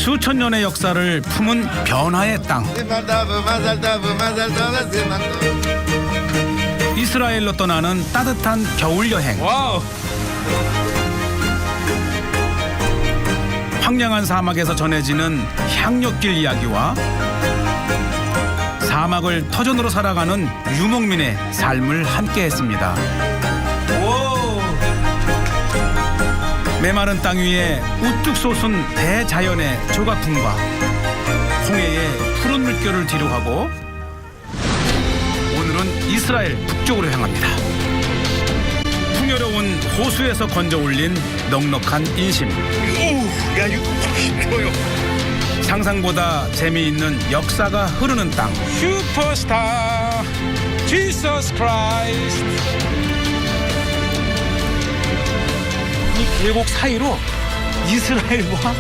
수천 년의 역사를 품은 변화의 땅. 이스라엘로 떠나는 따뜻한 겨울 여행. 와우. 황량한 사막에서 전해지는 향료길 이야기와 사막을 터전으로 살아가는 유목민의 삶을 함께했습니다. 메마른 땅 위에 우뚝 솟은 대자연의 조각품과 홍해의 푸른 물결을 뒤로하고 오늘은 이스라엘 북쪽으로 향합니다. 풍요로운 호수에서 건져 올린 넉넉한 인심. 야, 이거 좋아요. 상상보다 재미있는 역사가 흐르는 땅. 슈퍼스타 지서스 크라이스트. 이 계곡 사이로 이스라엘과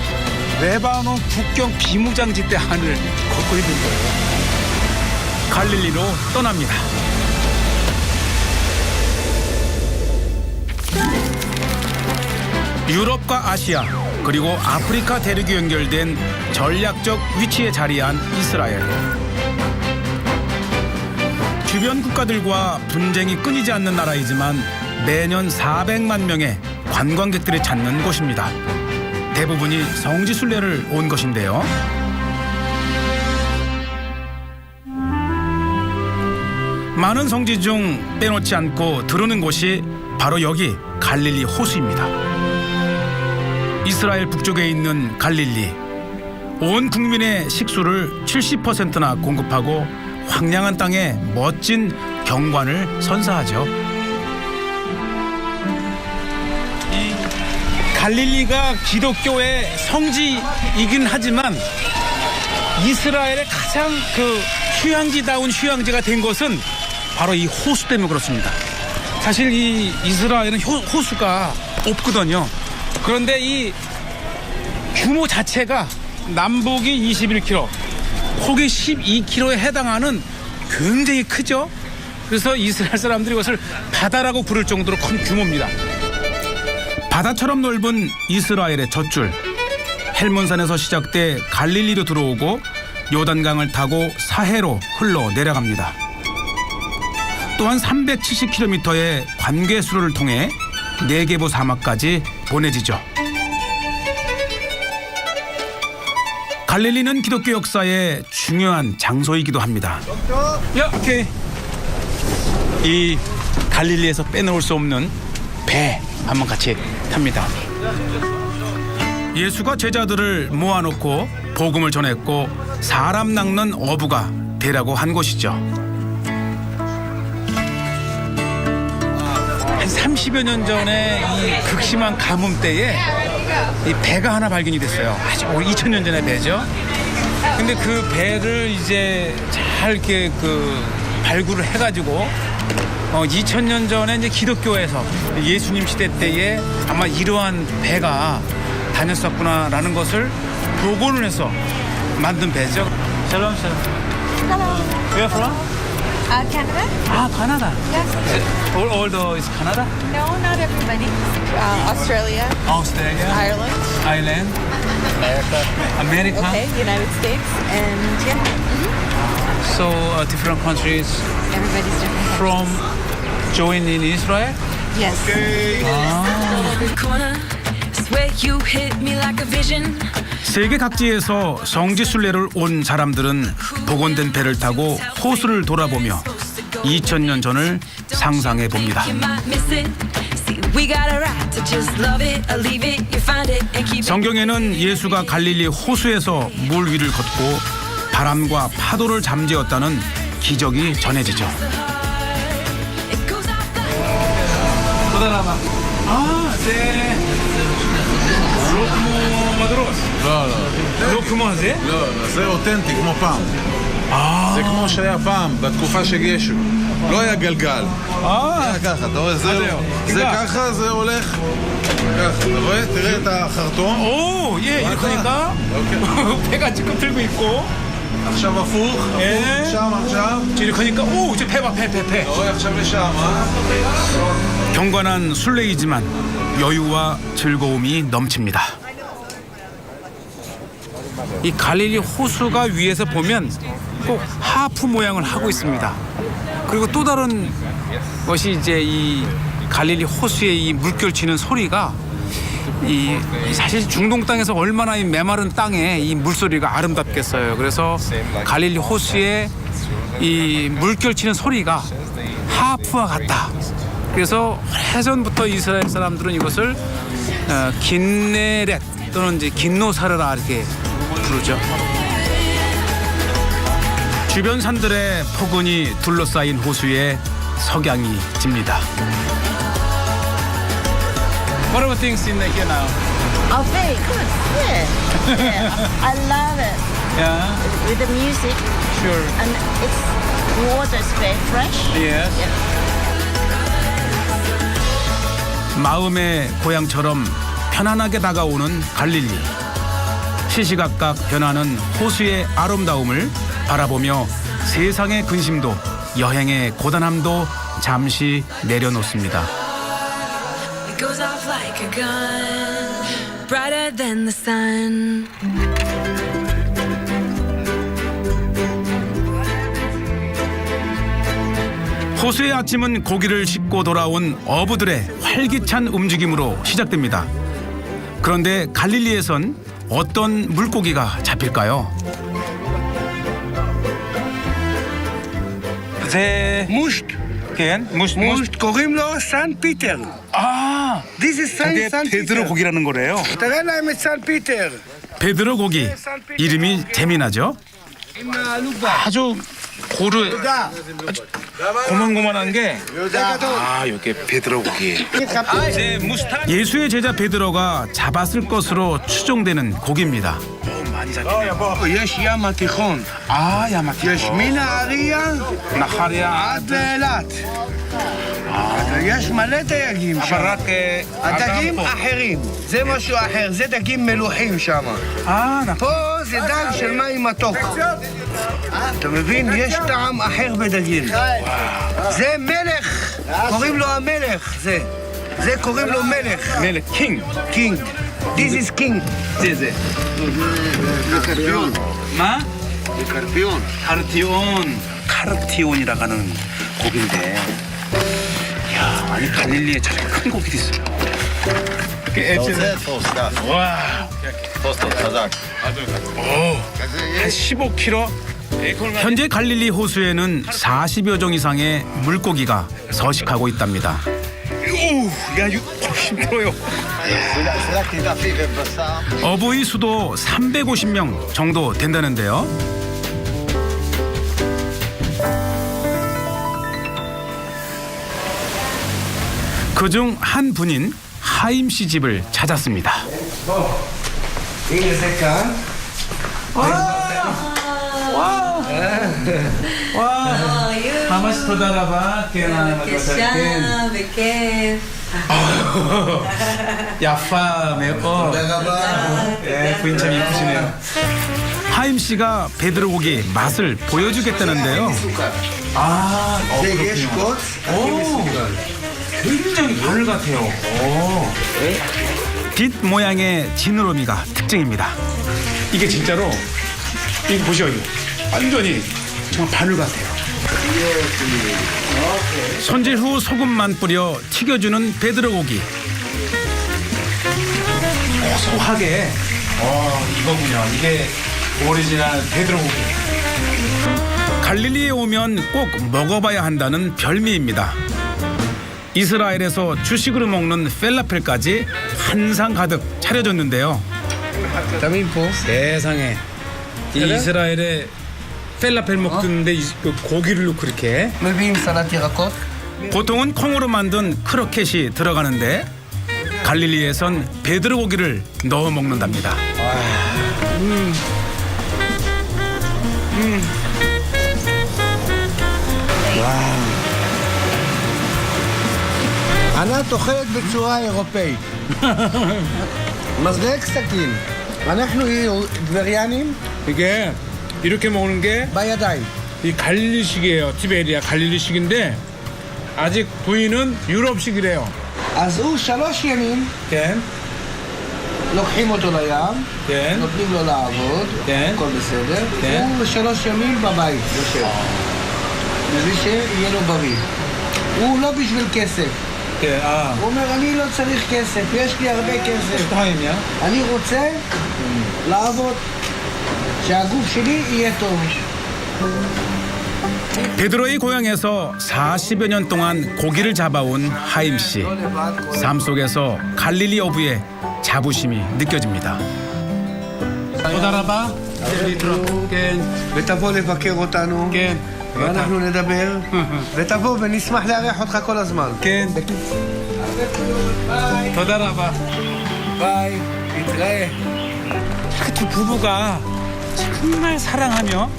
레바논 국경 비무장지대 하늘 걷고 있는 거예요. 갈릴리로 떠납니다. 유럽과 아시아 그리고 아프리카 대륙이 연결된 전략적 위치에 자리한 이스라엘. 주변 국가들과 분쟁이 끊이지 않는 나라이지만 매년 400만 명의 관광객들이 찾는 곳입니다. 대부분이 성지 순례를 온 것인데요. 많은 성지 중 빼놓지 않고 들르는 곳이 바로 여기 갈릴리 호수입니다. 이스라엘 북쪽에 있는 갈릴리. 온 국민의 식수를 70%나 공급하고 황량한 땅에 멋진 경관을 선사하죠. 이 갈릴리가 기독교의 성지이긴 하지만 이스라엘의 가장 휴양지다운 휴양지가 된 것은 바로 이 호수 때문에 그렇습니다. 사실 이 이스라엘은 호수가 없거든요. 그런데 이 규모 자체가 남북이 21km, 폭이 12km에 해당하는 굉장히 크죠. 그래서 이스라엘 사람들이 이것을 바다라고 부를 정도로 큰 규모입니다. 바다처럼 넓은 이스라엘의 젖줄. 헬몬산에서 시작돼 갈릴리로 들어오고 요단강을 타고 사해로 흘러 내려갑니다. 또한 370km의 관계수로를 통해 네게부 사막까지 보내지죠. 갈릴리는 기독교 역사의 중요한 장소이기도 합니다. 야, 오케이. 이 갈릴리에서 빼놓을 수 없는 배 한번 같이 탑니다. 예수가 제자들을 모아놓고 복음을 전했고 사람 낚는 어부가 되라고 한 곳이죠. 한 30여 년 전에 이 극심한 가뭄 때에 이 배가 하나 발견이 됐어요. 아주 2000년 전의 배죠. 근데 그 배를 이제 잘 이렇게 발굴을 해가지고 2000년 전에 이제 기독교에서 예수님 시대 때에 아마 이러한 배가 다녔었구나라는 것을 복원을 해서 만든 배죠. 샬롬 샬롬. Hello. Where from? Canada? 아, 카나다. Yes. All the is Canada? No, not everybody. Australia, Australia, Ireland, Ireland, America. okay, United States, and yeah, So different countries everybody's different. from join in Israel. Yes. corner. Swear you hit me like a vision. 세계 각지에서 성지 순례를 온 사람들은 복원된 배를 타고 호수를 돌아보며 2000년 전을 상상해 봅니다. You might miss it. See, we got a right to just love it or leave it. You find it and keep it. 성경에는 예수가 갈릴리 호수에서 물 위를 걷고 바람과 파도를 잠재웠다는 기적이 전해지죠. It goes out the 아, 네. 로크모 마드로스. לא, לא. 로크모 הזה? לא, זה אותנטי, כמו פעם. זה כמו שהיה פעם, בתקופה של ישו. לא היה גלגל. היה ככה, אתה רואה? זה ככה, זה הולך ככה, אתה רואה? תראה את החרטום. 오, 예, 이렇게 하니까 배가 지금 들고 있고. עכשיו הפוך, הפוך, שם עכשיו. 이렇게 하니까 오, 이제 배 봐, 배. אתה רואה עכשיו לשם, 경건한 순례이지만 여유와 즐거움이 넘칩니다. 이 갈릴리 호수가 위에서 보면 꼭 하프 모양을 하고 있습니다. 그리고 또 다른 것이 이제 이 갈릴리 호수의 이 물결 치는 소리가 이 사실 중동 땅에서 얼마나 이 메마른 땅에 이 물소리가 아름답겠어요. 그래서 갈릴리 호수의 이 물결 치는 소리가 하프와 같다. 그래서 오래전부터 이스라엘 사람들은 이것을 긴네렛 또는 이제 긴노사르라 이렇게 부르죠. 주변 산들의 포근이 둘러싸인 호수에 석양이 집니다. What about things in here now? Oh, very good. Yeah. I love it. Yeah, With the music, sure. and it's water is very fresh. Yes. 마음의 고향처럼 편안하게 다가오는 갈릴리. 시시각각 변하는 호수의 아름다움을 바라보며 세상의 근심도 여행의 고단함도 잠시 내려놓습니다. It goes off like a gun, brighter than the sun. 호수의 아침은 고기를 싣고 돌아온 어부들의 활기찬 움직임으로 시작됩니다. 그런데 갈릴리에선 어떤 물고기가 잡힐까요? זה מושט. כן, מושט. מושט, קוראים לו סן פיטר. This is סן 그게 베드로 פיטר. 고기라는 거래요. תראה להם את סן פיטר. 베드로 고기. 이름이 재미나죠? 아주 고르 아주 고만고만한 게 이게 베드로 고기. 이제 무스탄 예수의 제자 베드로가 잡았을 것으로 추정되는 고기입니다. יש ים התיכון. 야 יש מנהריה 나하리아 עד לאילת. יש מלא דייגים שם. רק הדגים אחרים. זה משהו אחר. זה דגים מלוחים שם. פה זה דג של מים מתוק. אתה מבין? יש טעם אחר בדגים. זה מלך. קוראים לו המלך. זה קוראים לו מלך. מלך 킹. קינג. This is king. זה קרפיון. מה? זה קרפיון. 카르티온이라고 하는 고기인데 야 아니 갈릴리에 저렇게 큰 고기도 있어요. 와, 한 15kg. 현재 갈릴리 호수에는 40여 종 이상의 물고기가 서식하고 있답니다. 야 이거 힘들어요. 어부의 수도 350명 정도 된다는데요. 그중 한 분인 하임 씨 집을 찾았습니다. הנה זה כאן. ממש תודה רבה. כן, בכיף. יפה מאוד. 부인 참 이쁘시네요. 하임 씨가 베드로 고기 맛을 보여주겠다는데요. יש קוץ. 굉장히 바늘 같아요. 빛 모양의 지느러미가 특징입니다. 이게 진짜로 이거 보셔요. 이거. 완전히 정말 바늘 같아요. 손질 후 소금만 뿌려 튀겨주는 베드로 고기. 고소하게. 이거군요. 이게 오리지널 베드로 고기. 갈릴리에 오면 꼭 먹어봐야 한다는 별미입니다. 이스라엘에서 주식으로 먹는 펠라펠까지 한상 가득 차려졌는데요. תמים פה. 세상에 이 이스라엘에 펠라펠 먹는데 그 고기를 넣고 이렇게 מביאים סלט ירקות. 보통은 콩으로 만든 크로켓이 들어가는데 갈릴리에선 베드로 고기를 넣어 먹는답니다. ענת אוכלת בצורה אירופאית. מזרק סכין. אנחנו טבריאנים 이게 이렇게 먹는 게 בידיים. 이 갈릴리식이에요. 티베리아 갈릴리식인데 아직 부인은 유럽식이래요. אז הוא 3 ימים כן. לוקחים אותו לים, כן. נותנים לו לעבוד, כן. הכל בסדר. כן. הוא 3 ימים בבית, יושב. בשביל שיהיה לו בריא. הוא לא בשביל כסף. כן, הוא אומר, אני לא צריך כסף, יש לי הרבה כסף. שתיים, אני רוצה לעבוד, שהגוף שלי יהיה טוב. 베드로의 고향에서 40여 년 동안 고기를 잡아온 하임 씨. 삶 속에서 갈릴리 어부의 자부심이 느껴집니다. תודה רבה. כן. ותבוא לבקר אותנו, כן. ואנחנו נדבר, ותבוא ונשמח לארח אותך כל הזמן. כן. תודה רבה. ביי, נתראה. 그 두 부부가 정말 사랑하며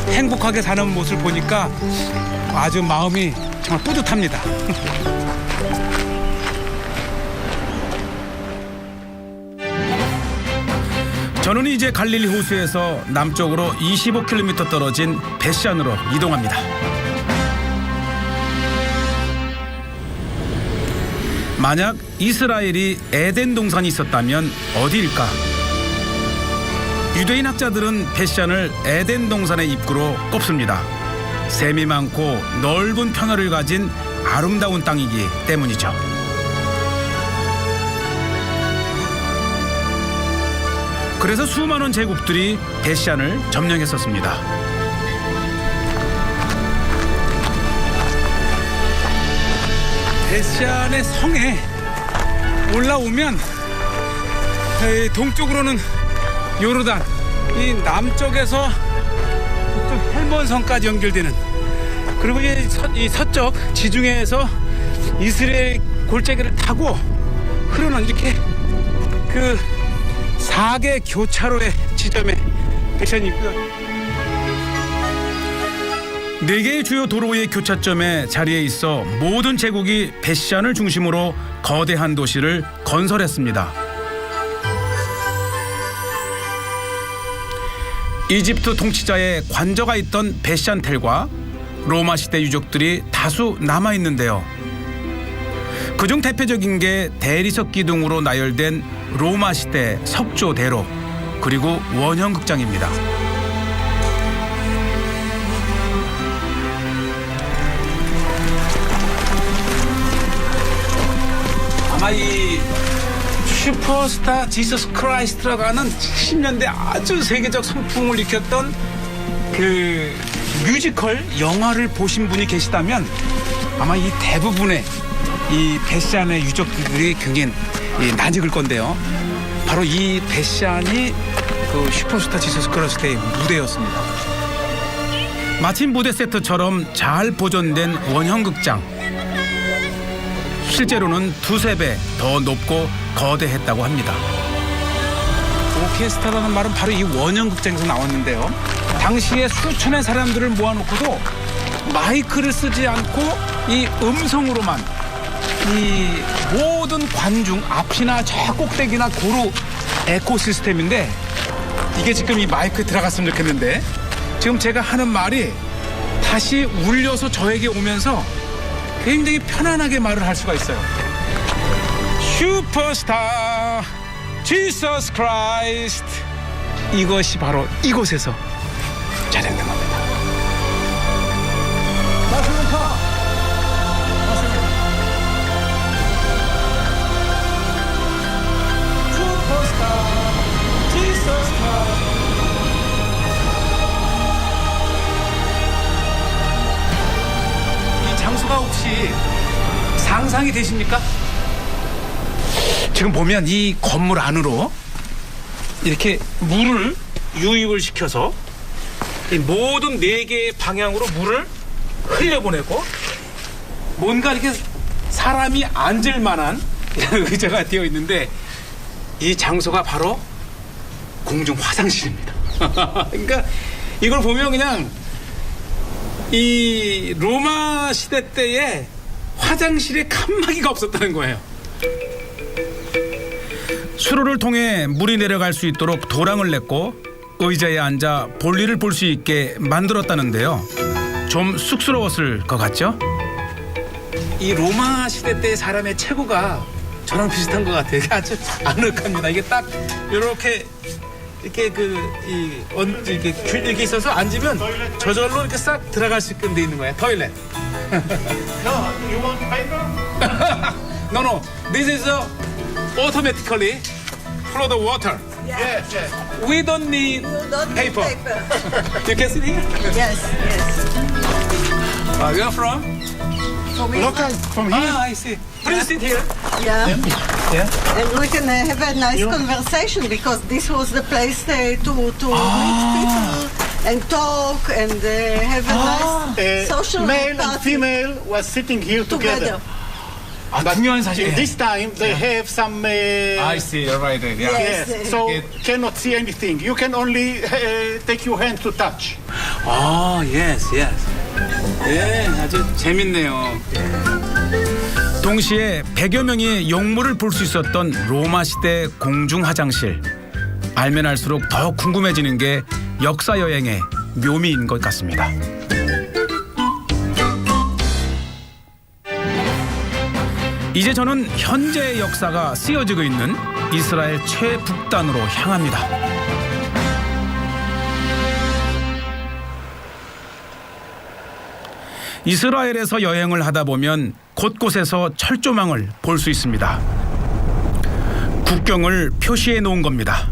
행복하게 사는 모습을 보니까 아주 마음이 정말 뿌듯합니다. 저는 이제 갈릴리 호수에서 남쪽으로 25km 떨어진 베시안으로 이동합니다. 만약 이스라엘이 에덴 동산이 있었다면 어디일까? 유대인 학자들은 베시안을 에덴 동산의 입구로 꼽습니다. 샘이 많고 넓은 평야를 가진 아름다운 땅이기 때문이죠. 그래서 수많은 제국들이 베시안을 점령했었습니다. 베시안의 성에 올라오면 이 동쪽으로는 요르단, 이 남쪽에서 이쪽 헬몬성까지 연결되는, 그리고 이 서쪽 지중해에서 이스라엘 골짜기를 타고 흐르는 이렇게 그 4개 교차로의 지점에 베시안이 있고요. 4개의 주요 도로의 교차점에 자리에 있어 모든 제국이 베시안을 중심으로 거대한 도시를 건설했습니다. 이집트 통치자의 관저가 있던 베시안텔과 로마 시대 유적들이 다수 남아있는데요. 그중 대표적인 게 대리석 기둥으로 나열된 로마 시대 석조대로, 그리고 원형극장입니다. 아마 이 슈퍼스타 지서스 크라이스트라고 하는 70년대 아주 세계적 선풍을 일으켰던 그 뮤지컬 영화를 보신 분이 계시다면 아마 이 대부분의 이 베시안의 유적들이 굉장히 낯익을 건데요. 바로 이 베시안이 그 슈퍼스타 지서스 크라이스트의 무대였습니다. 마침 무대 세트처럼 잘 보존된 원형극장. 실제로는 2~3배 더 높고 거대했다고 합니다. 오케스트라라는 말은 바로 이 원형극장에서 나왔는데요. 당시에 수천의 사람들을 모아놓고도 마이크를 쓰지 않고 이 음성으로만 이 모든 관중 앞이나 저 꼭대기나 고루 에코 시스템인데, 이게 지금 이 마이크에 들어갔으면 좋겠는데 지금 제가 하는 말이 다시 울려서 저에게 오면서 굉장히 편안하게 말을 할 수가 있어요. 슈퍼스타 지서스 크라이스트, 이것이 바로 이곳에서 촬영된 겁니다. 이 장소가 혹시 상상이 되십니까? 지금 보면 이 건물 안으로 이렇게 물을 유입을 시켜서 이 모든 4개의 방향으로 물을 흘려보내고, 뭔가 이렇게 사람이 앉을 만한 의자가 되어 있는데, 이 장소가 바로 공중 화장실입니다. 그러니까 이걸 보면 그냥 이 로마 시대 때에 화장실에 칸막이가 없었다는 거예요. 수로를 통해 물이 내려갈 수 있도록 도랑을 냈고 의자에 앉아 볼일을 볼 수 있게 만들었다는데요. 좀 쑥스러웠을 것 같죠? 이 로마 시대 때 사람의 체구가 저랑 비슷한 것 같아요. 아주 아늑합니다. 이게 딱 이렇게 이렇게 있어서 앉으면 저절로 이렇게 싹 들어갈 수 있게 돼 있는 거예요. 토일렛. No. This is automatically flow the water. Yes, yes. We don't need paper. You can sit here. Yes, yes. Where are you from? Local, from here. Ah, I see. Please sit here. Yeah. Yeah. And we can have a nice conversation because this was the place to meet people and talk and have a nice social Male and party female was sitting here together. together. 아, 중요한 사실이에요. This time they have some. I see. Right. Yeah. Yes. Yes, so cannot see anything. You can only take your hand to touch. 아, yes. 예, 아주 재밌네요. 동시에 100여 명의 용물을 볼 수 있었던 로마 시대 공중 화장실. 알면 알수록 더 궁금해지는 게 역사 여행의 묘미인 것 같습니다. 이제 저는 현재의 역사가 쓰여지고 있는 이스라엘 최북단으로 향합니다. 이스라엘에서 여행을 하다 보면 곳곳에서 철조망을 볼 수 있습니다. 국경을 표시해 놓은 겁니다.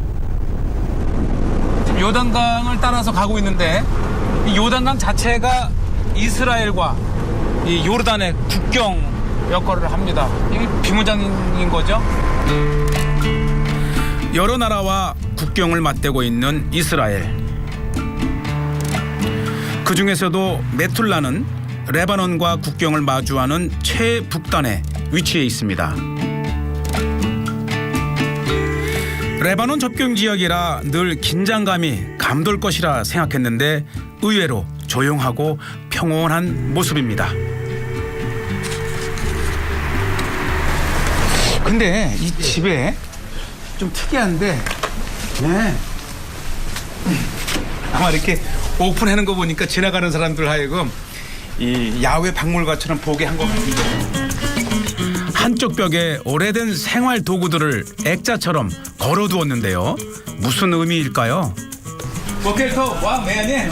지금 요단강을 따라서 가고 있는데 이 요단강 자체가 이스라엘과 이 요르단의 국경 역할을 합니다. 이게 비무장인 거죠? 여러 나라와 국경을 맞대고 있는 이스라엘. 그 중에서도 메툴라는 레바논과 국경을 마주하는 최북단에 위치해 있습니다. 레바논 접경 지역이라 늘 긴장감이 감돌 것이라 생각했는데 의외로 조용하고 평온한 모습입니다. 근데 이 집에 좀 특이한데, 네. 아마 이렇게 오픈하는 거 보니까 지나가는 사람들 하여금 이 야외 박물관처럼 보게 한 것 같은데. 한쪽 벽에 오래된 생활 도구들을 액자처럼 걸어두었는데요. 무슨 의미일까요? בוקר וואו, מעניין.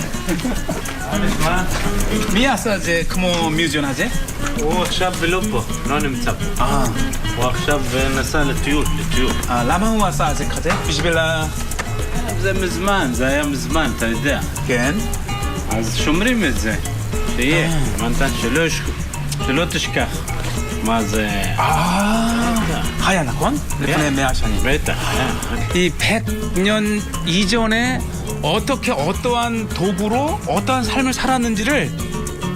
מי עשה את זה כמו מיוזיון הזה? הוא עכשיו לא פה, לא נמצא פה. הוא עכשיו נסע לטיול. למה הוא עשה את זה כזה? בשביל זה מזמן, זה היה מזמן, אתה יודע. כן. אז שומרים את זה, שיהיה. הבנת? שלא תשכח. מה זה... 하야 나콘? לפני 100 שנים. בטח. 이 100년 이전에 어떻게 어떠한 도구로 어떠한 삶을 살았는지를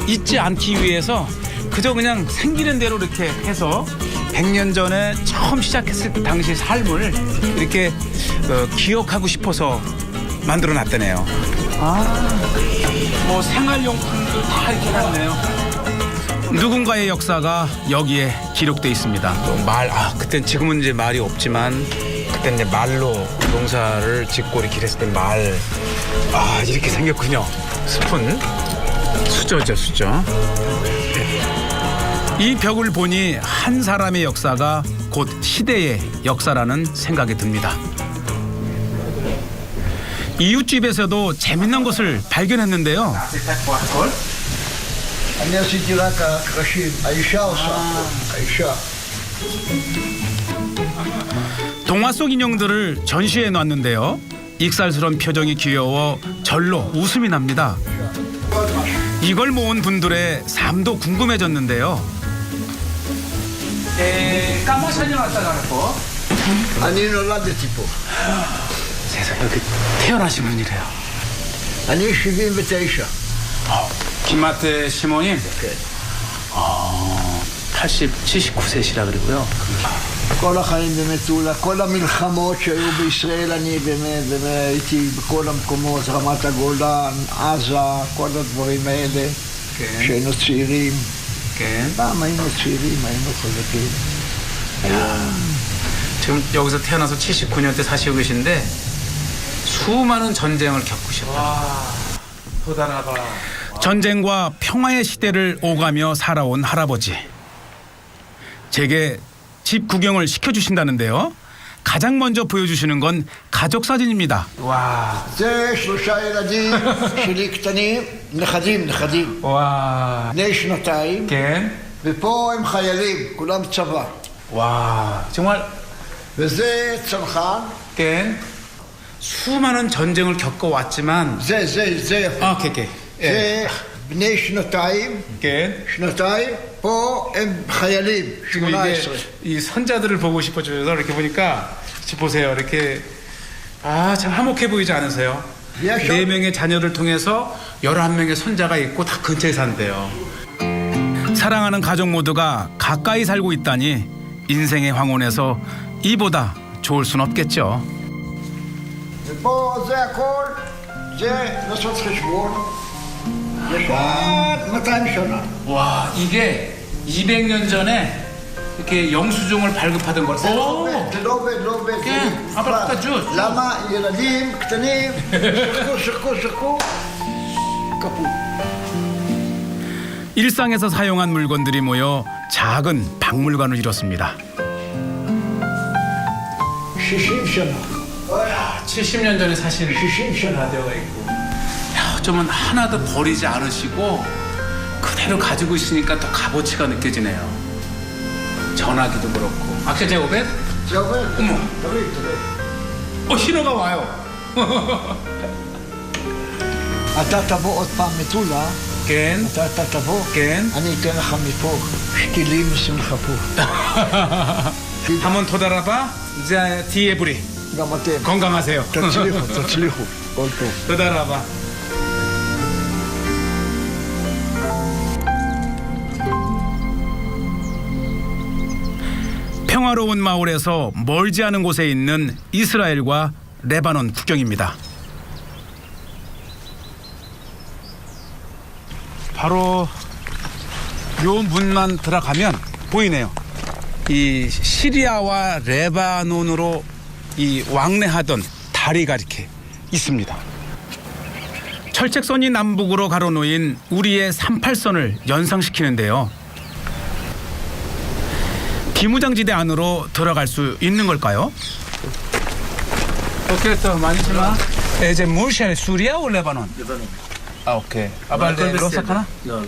잊지 않기 위해서 그저 그냥 생기는 대로 이렇게 해서 100년 전에 처음 시작했을 때 당시 삶을 이렇게 기억하고 싶어서 만들어 놨다네요. 뭐 생활용품도 다 이렇게 놨네요. 누군가의 역사가 여기에 기록돼 있습니다. 또 그땐 지금은 이제 말이 없지만 그때 이제 말로 농사를 짓고 이렇게 했을 때 말. 이렇게 생겼군요. 스푼. 수저죠, 수저. 이 벽을 보니 한 사람의 역사가 곧 시대의 역사라는 생각이 듭니다. 이웃집에서도 재밌는 것을 발견했는데요. אני עשיתי רק הקרשים, האישה עושה, האישה. 동화 속 인형들을 전시해 놨는데요. 익살스러운 표정이 귀여워 절로 웃음이 납니다. 이걸 모은 분들의 삶도 궁금해졌는데요. 까마샤니 왔다 가고 אני נולדתי פה. 세상에 여기 태어나신 분이래요. אני 79. 김마태 시모님? כן. 79세시라 그러고요. כל החיים במטולה, כל המלחמות שהיו בישראל, אני באמת הייתי בכל המקומות, רמת הגולן, עזה, כל הדברים האלה, שהיינו צעירים. כן. פעם היינו צעירים, היינו חזקים. 지금 여기서 태어나서 79년 때 사시고 계신데 수많은 전쟁을 겪으셨다. 도다라바. 전쟁과 평화의 시대를 오가며 살아온 할아버지. 제게 집 구경을 시켜주신다는데요. 가장 먼저 보여주시는 건 가족 사진입니다. 와. זה 3 ילדים שלי קטנים, נכדים. 와. בני 2, 겐. ופה הם חיילים, כולם צבא. 와. 정말 וזה צנחן, 겐. 수많은 전쟁을 겪어왔지만 זה יפה. 오케이. זה בני 2, 겐. 2, פה הם חיילים, 지금 18. 이게 이 선자들을 보고 싶어져서 이렇게 보니까 지금 보세요. 이렇게 참 화목해 보이지 않으세요? 4명의 자녀를 통해서 11명의 손자가 있고 다 근처에 산대요. 사랑하는 가족 모두가 가까이 살고 있다니 인생의 황혼에서 이보다 좋을 순 없겠죠. ופה זה הכל, זה לעשות חשבון. יש עד 200 שנה. 와, 이게 200년 전에 이렇게 영수증을 발급하던 걸. זה לא עובד. כן, אבל פשוט. למה ילדים קטנים שיחקו, קפוא. 일상에서 사용한 물건들이 모여 작은 박물관을 이뤘습니다. 60 שנה. 70년 전에 사실 60년 되어 있고. 어쩌면 하나도 버리지 않으시고 그대로 가지고 있으니까 더 값어치가 느껴지네요. 전화기도 그렇고. 아까 제 500? זה עובד. 어머. תראי. 신호가 와요. אתה תבוא עוד פעם מטולה, כן, אתה תבוא, כן. אני אתן לך מפה שתילים שמחפו. 한번 토달아봐. 이제 뒤에 부리. גם אתם. 건강하세요. תצליחו, כל טוב. 토달아봐. 평화로운 마을에서 멀지 않은 곳에 있는 이스라엘과 레바논 국경입니다. 바로 요 문만 들어가면 보이네요. 이 시리아와 레바논으로 이 왕래하던 다리가 이렇게 있습니다. 철책선이 남북으로 가로놓인 우리의 38선을 연상시키는데요. 비무장지대 안으로 들어갈 수 있는 걸까요? 오케이, 또 많이 마. 이제 무시할 수리아 או 레바논? 아, 오케이. אבל לא סכנה? לא,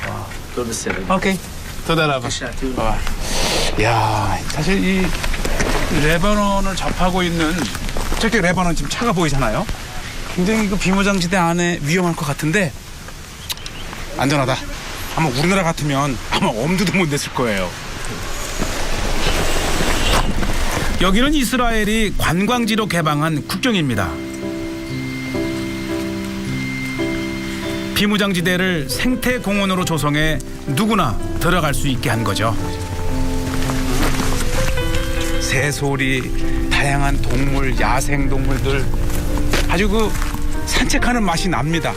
הכל בסדר. 오케이. תודה רבה. 야, 사실 이 레바논을 접하고 있는 저기 레바논 지금 차가 보이잖아요. 굉장히 그 비무장지대 안에 위험할 것 같은데 안전하다. 아마 우리나라 같으면 아마 엄두도 못 냈을 거예요. 여기는 이스라엘이 관광지로 개방한 국경입니다. 비무장지대를 생태공원으로 조성해 누구나 들어갈 수 있게 한 거죠. 새소리, 다양한 동물, 야생 동물들 아주 그 산책하는 맛이 납니다.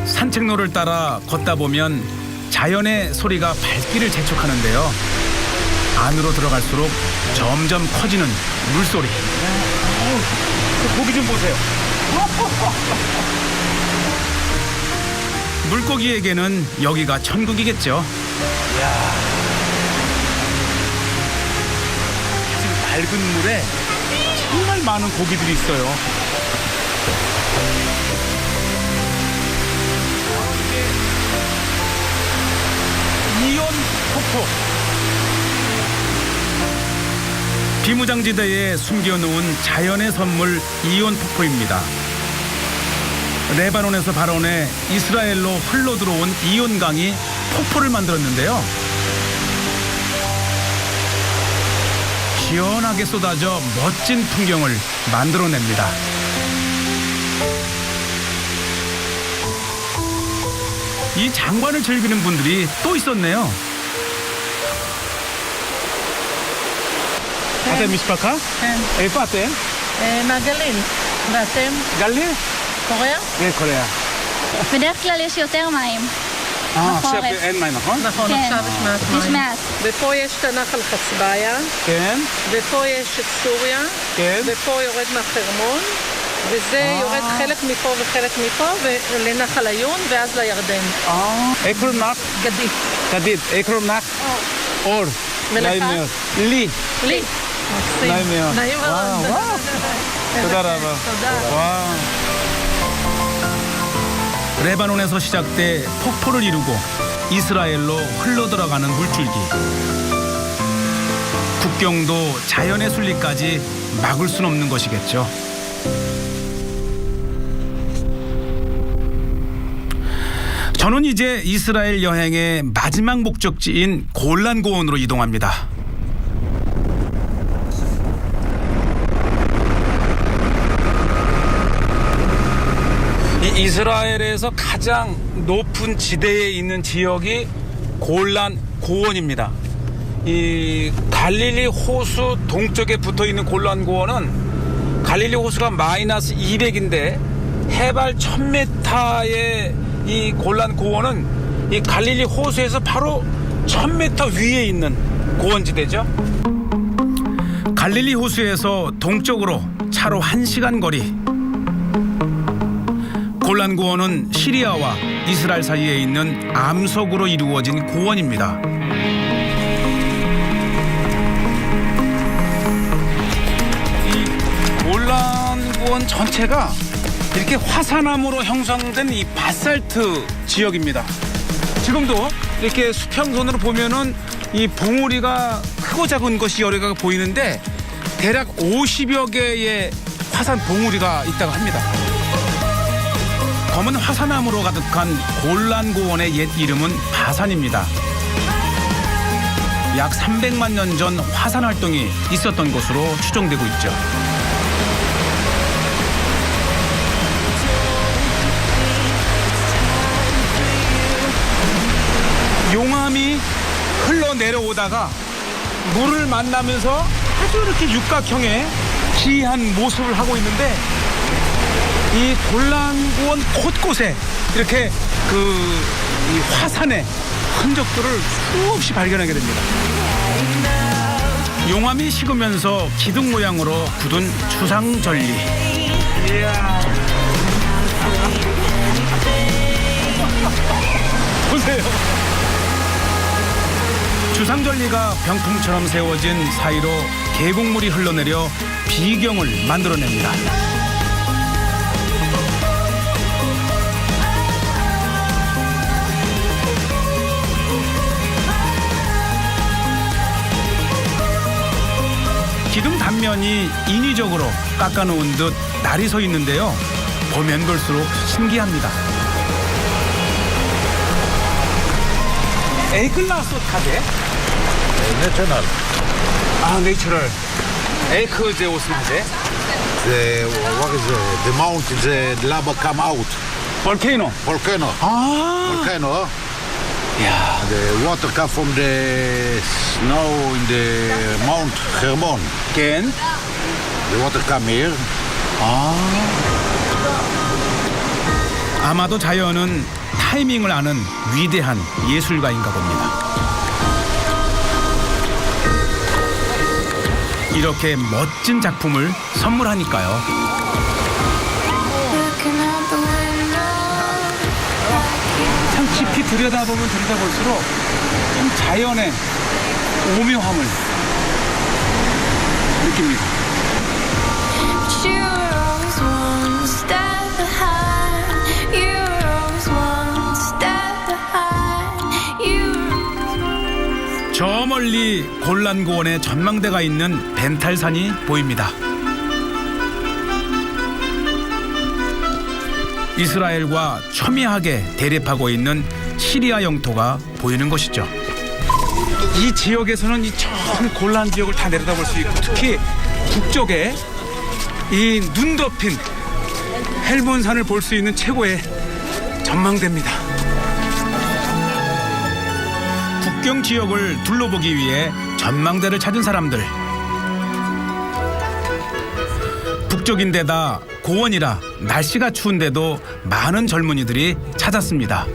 산책로를 따라 걷다 보면 자연의 소리가 발길을 재촉하는데요. 안으로 들어갈수록 점점 커지는 물소리. 고기 좀 보세요. 물고기에게는 여기가 천국이겠죠. 지금 맑은 물에 정말 많은 고기들이 있어요. 이온 폭포. 비무장지대에 숨겨놓은 자연의 선물 이온 폭포입니다. 레바논에서 발원해 이스라엘로 흘러들어온 이온강이 폭포를 만들었는데요. 시원하게 쏟아져 멋진 풍경을 만들어냅니다. 이 장관을 즐기는 분들이 또 있었네요. אתם משפחה? כן. איפה אתם? מהגליל. ואתם? גליל? קוריאה? כן, קוריאה. בדרך כלל יש יותר מים. עכשיו בחורף. אין מים, נכון? נכון, כן. עכשיו יש מעט יש מים. מעט. ופה יש את הנחל חצביה, כן, ופה יש את סוריה, כן. ופה יורד מהחרמון, וזה יורד חלק מפה וחלק מפה, ולנחל עיון, ואז לירדן. 에크롬 낙, גדי. 가딧, 에크롬 낙, אור. ולך? נעים מאוד. לי. לי. מקסים. נעים מאוד. נעים מאוד. תודה רבה. תודה. 와. 레바논에서 시작돼 폭포를 이루고 이스라엘로 흘러들어가는 물줄기. 국경도 자연의 순리까지 막을 순 없는 것이겠죠. 저는 이제 이스라엘 여행의 마지막 목적지인 골란 고원으로 이동합니다. 이 이스라엘에서 가장 높은 지대에 있는 지역이 골란 고원입니다. 이 갈릴리 호수 동쪽에 붙어 있는 골란 고원은 갈릴리 호수가 마이너스 200인데 해발 1000m의 이 골란 고원은 이 갈릴리 호수에서 바로 1000m 위에 있는 고원지대죠. 갈릴리 호수에서 동쪽으로 차로 1시간 거리. 골란 고원은 시리아와 이스라엘 사이에 있는 암석으로 이루어진 고원입니다. 이 골란 고원 전체가 이렇게 화산암으로 형성된 이 바살트 지역입니다. 지금도 이렇게 수평선으로 보면은 이 봉우리가 크고 작은 것이 여러 개가 보이는데 대략 50여 개의 화산 봉우리가 있다고 합니다. 검은 화산암으로 가득한 골란 고원의 옛 이름은 바산입니다. 약 300만 년 전 화산 활동이 있었던 것으로 추정되고 있죠. 용암이 흘러내려오다가 물을 만나면서 아주 이렇게 육각형의 기이한 모습을 하고 있는데 이 골란고원 곳곳에 이렇게 이 화산의 흔적들을 수없이 발견하게 됩니다. 용암이 식으면서 기둥 모양으로 굳은 추상절리. 보세요. 주상절리가 병풍처럼 세워진 사이로 계곡물이 흘러내려 비경을 만들어냅니다. 기둥 단면이 인위적으로 깎아놓은 듯 날이 서 있는데요. 보면 볼수록 신기합니다. 에이클라스 카데? 내셔널. 아, 내추럴. 에이크 제 오스마제? What is it? The mountain, the lava come out. 볼케이노. Volcano. 아. Volcano. 야. The water come from the snow in the Mount Hermon. 겐. The water come here. 아마도 자연은 타이밍을 아는 위대한 예술가인가 봅니다. 이렇게 멋진 작품을 선물하니까요. 참 깊이 들여다보면 들여다볼수록 좀 자연의 오묘함을 느낍니다. You were always one step behind. You were always one step behind. You were 저 멀리 골란고원의 전망대가 있는 벤탈산이 보입니다. 이스라엘과 첨예하게 대립하고 있는 시리아 영토가 보이는 것이죠. 이 지역에서는 이 전 골란 지역을 다 내려다볼 수 있고 특히 북쪽에 이 눈 덮인 헬몬산을 볼 수 있는 최고의 전망대입니다. 국경 지역을 둘러보기 위해 전망대를 찾은 사람들. 북쪽인데다 고원이라 날씨가 추운데도 많은 젊은이들이 찾았습니다.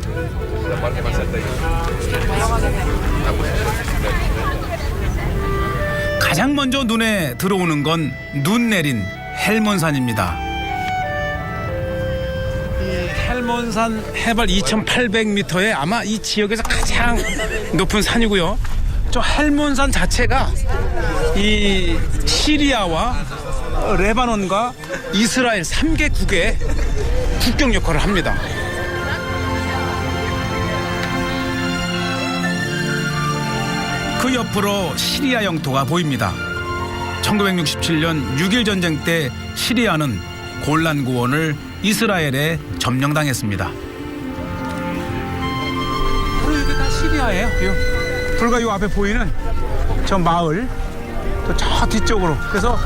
가장 먼저 눈에 들어오는 건 눈 내린 헬몬산입니다. 할몬산 해발 2,800m에 아마 이 지역에서 가장 높은 산이고요. 저 할몬산 자체가 이 시리아와 레바논과 이스라엘 3개국의 국경 역할을 합니다. 그 옆으로 시리아 영토가 보입니다. 1967년 6.1 전쟁 때 시리아는 골란 고원을 이스라엘에 점령당했습니다. 이게 다 시리아예요. 불과 요 앞에 보이는 저 마을, 또 저 뒤쪽으로. 그래서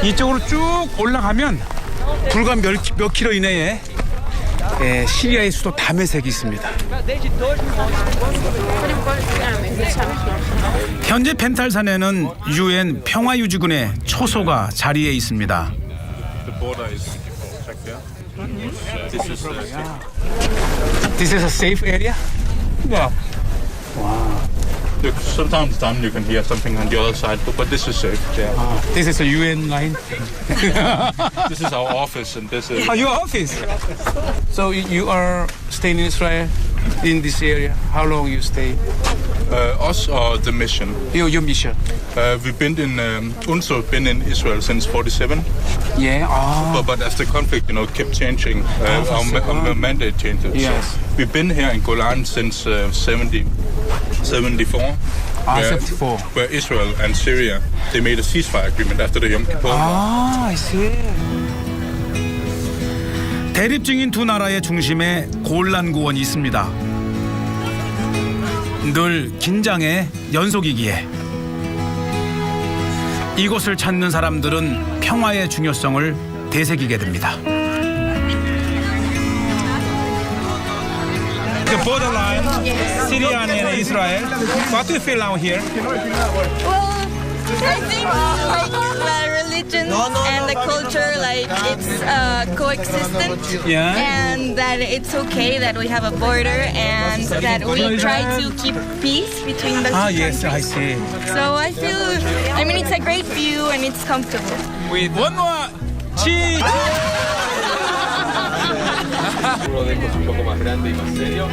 이쪽으로 쭉 올라가면 불과 몇 킬로 이내에 시리아의 수도 다메섹이 있습니다. 현재 펜탈산에는 UN 평화유지군의 초소가 자리해 있습니다. This is a safe area? Yeah. Look, sometimes you can hear something on the other side, but this is safe. Yeah. This is a UN line. This is our office, and this is. Your office. So you are staying in Israel, in this area. How long you stay? Us or the mission? Your mission. We've been in UNSO, been in Israel since '47. Yeah. But as the conflict, kept changing, our mandate changes. Yes. So we've been here in Golan since 74. 74. Where Israel and Syria, they made a ceasefire agreement after the Yom Kippur War. I see. 대립 중인 두 나라의 중심에 골란 고원이 있습니다. 늘 긴장의 연속이기에 이곳을 찾는 사람들은 평화의 중요성을 되새기게 됩니다. The borderline, Syria and Israel. What do you feel out here? Well, I think like the religion and the culture, like it's coexistent, Yeah. and that it's okay that we have a border and that we try to keep peace between the two Yes, I countries. see. So I feel, it's a great view and it's comfortable. With one more cheese. Uno de estos un poco más grande y más serio.